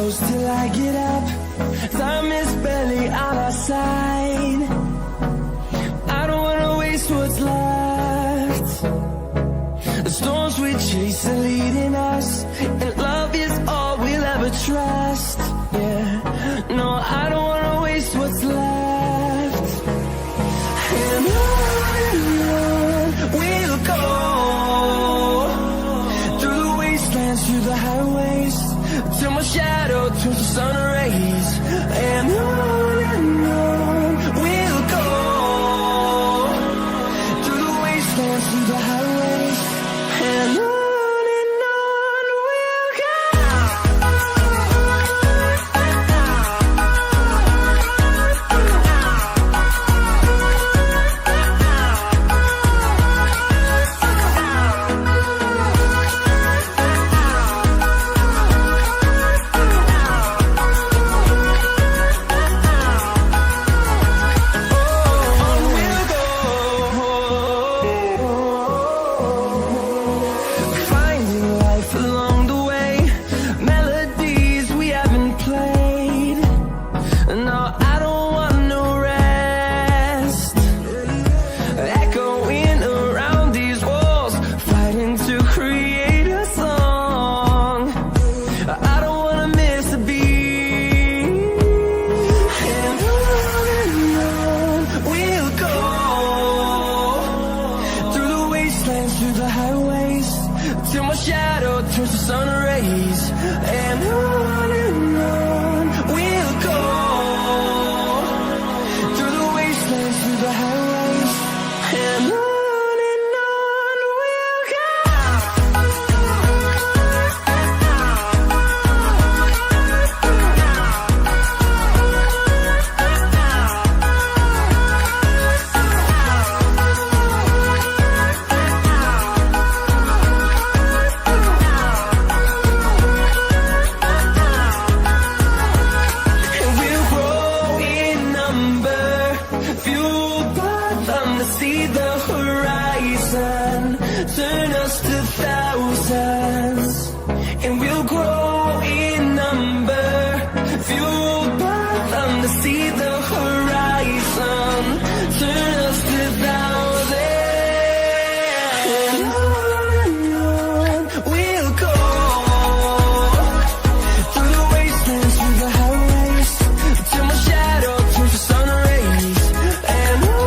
close till I get up. Time is barely on our side. I don't wanna waste what's left. The storms we chase are leading us, and love is all we'll ever trust. Yeah, no, I don't wanna waste what's left. And on we'll go, through the wastelands, through the highways, till my shadow turns to sun rays. And on we'll go, through the wastelands, through the highways, and on we'll go. Through the highways, till my shadow turns to sun rays. And on we'll go, through the wastelands, through the highways, and on we'll go. See the horizon, turn us to thousands, and we'll grow in number, fueled by them to see the horizon, turn us to thousands, and on we'll go, through the wastelands, through the highways, till my shadow turns to sun rays, and on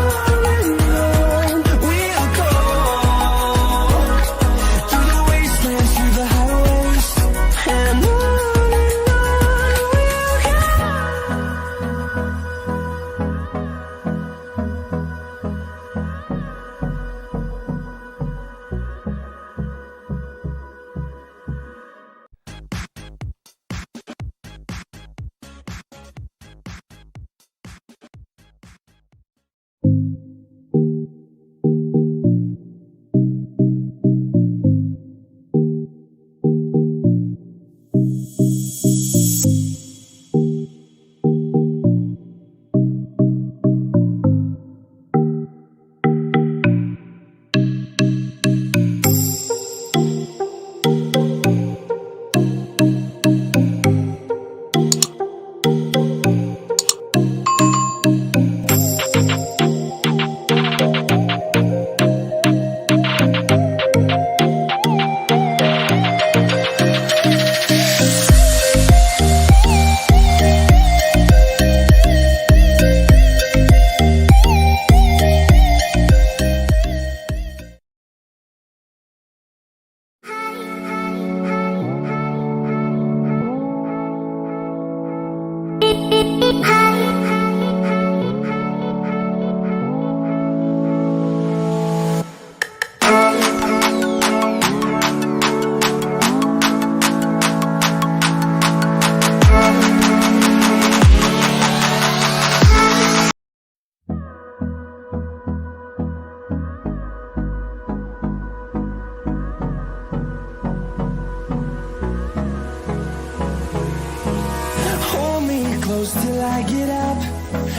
close till I get up.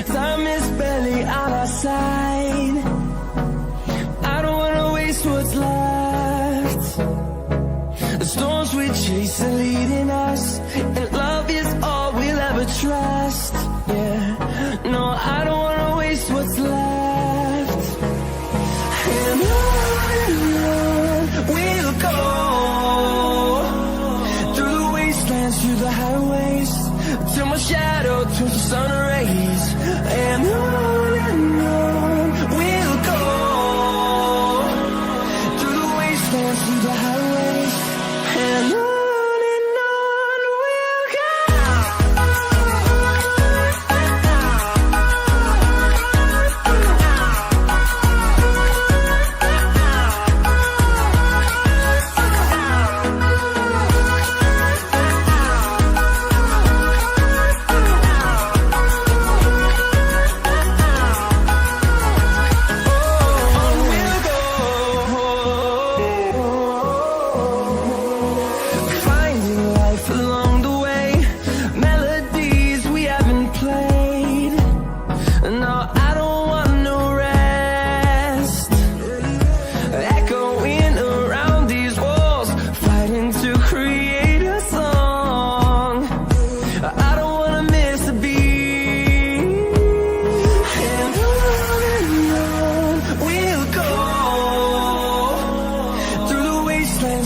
Time is barely on our side. I don't wanna waste what's left. The storms we chase are leading us, and love is on we'll go, through the wastelands, through the highways, till my shadow turns to sun rays. And on we'll go, through the wastelands, through the highways, and on we'll go.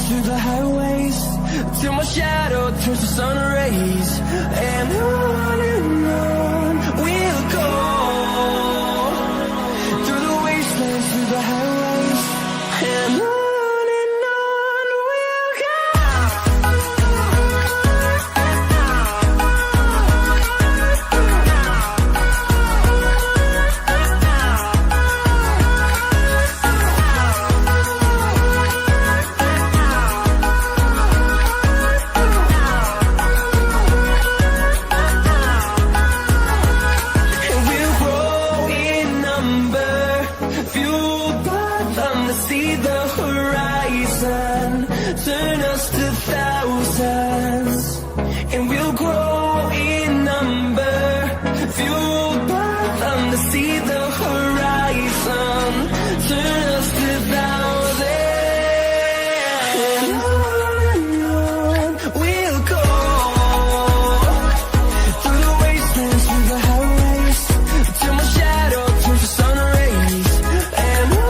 Through the highways, till my shadow turns to sun rays. And on we'll go, through the wastelands, through the highways, and on we'll go. See the horizon, turn us to thousands, and we'll grow in number, fueled by them to see the horizon, turn us to thousands, and on we'll go, through the wastelands, through the highways, till my shadow turns to sun rays, and on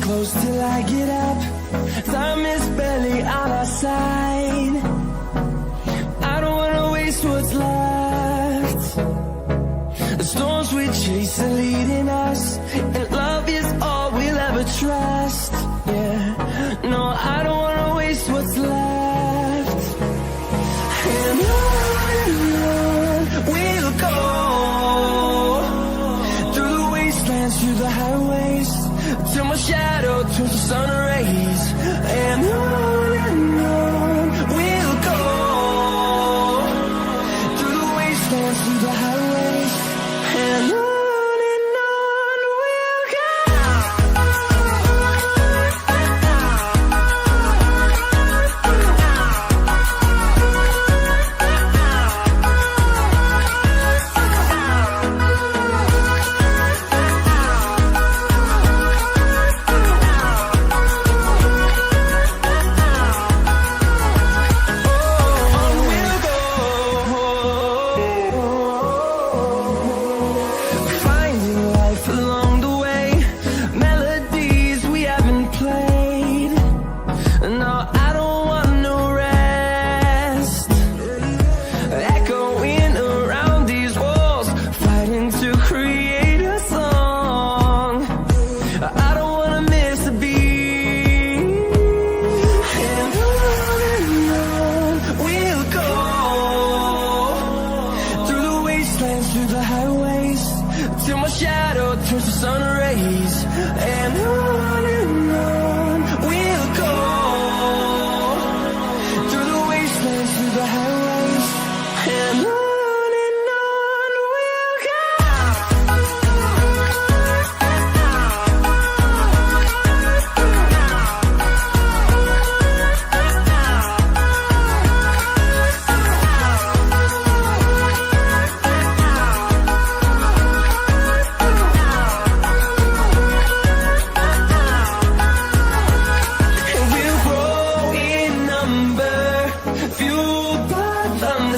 close till I get up. Time is barely on our side. I don't wanna waste what's left. The storms we chase are leading us, and love is all we'll ever trust. Yeah, no, I don't wanna waste what's left. And on we'll go, through the wastelands, through the highways, till my shadow turns to sun rays. And on we'll go,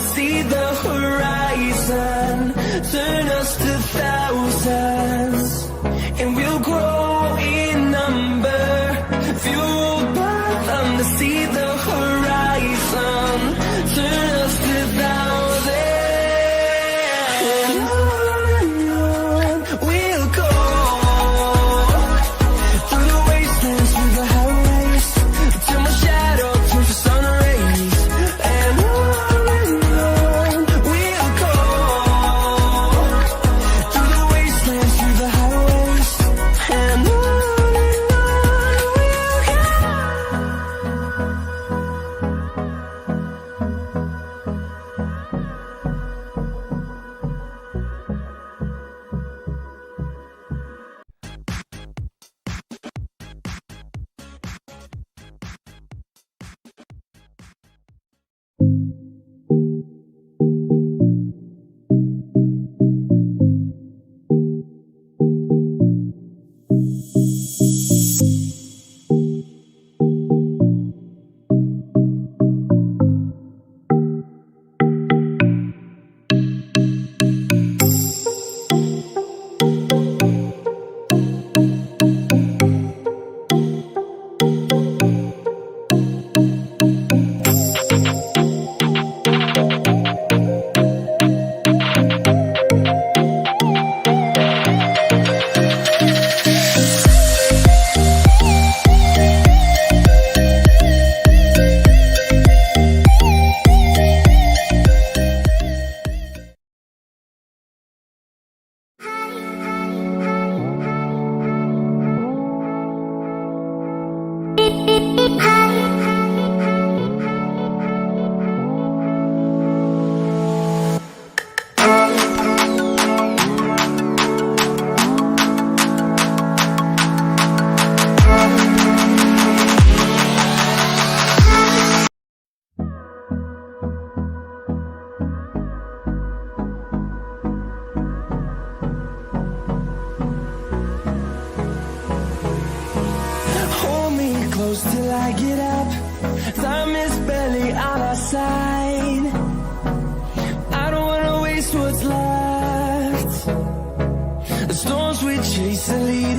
wanna see the horizon. Turn us to thousands, and we'll grow in number. Fueled by them to see the horizon. Turn us to thousands, and on we'll go. Through the wastelands, through the highways, till my shadow turns to sun rays. And on we'll go. Through the wastelands, through the highways, and on we'll go. Hold me close till I get up. Time is barely on our side. I don't wanna waste what's left. The storms we chase are leaving.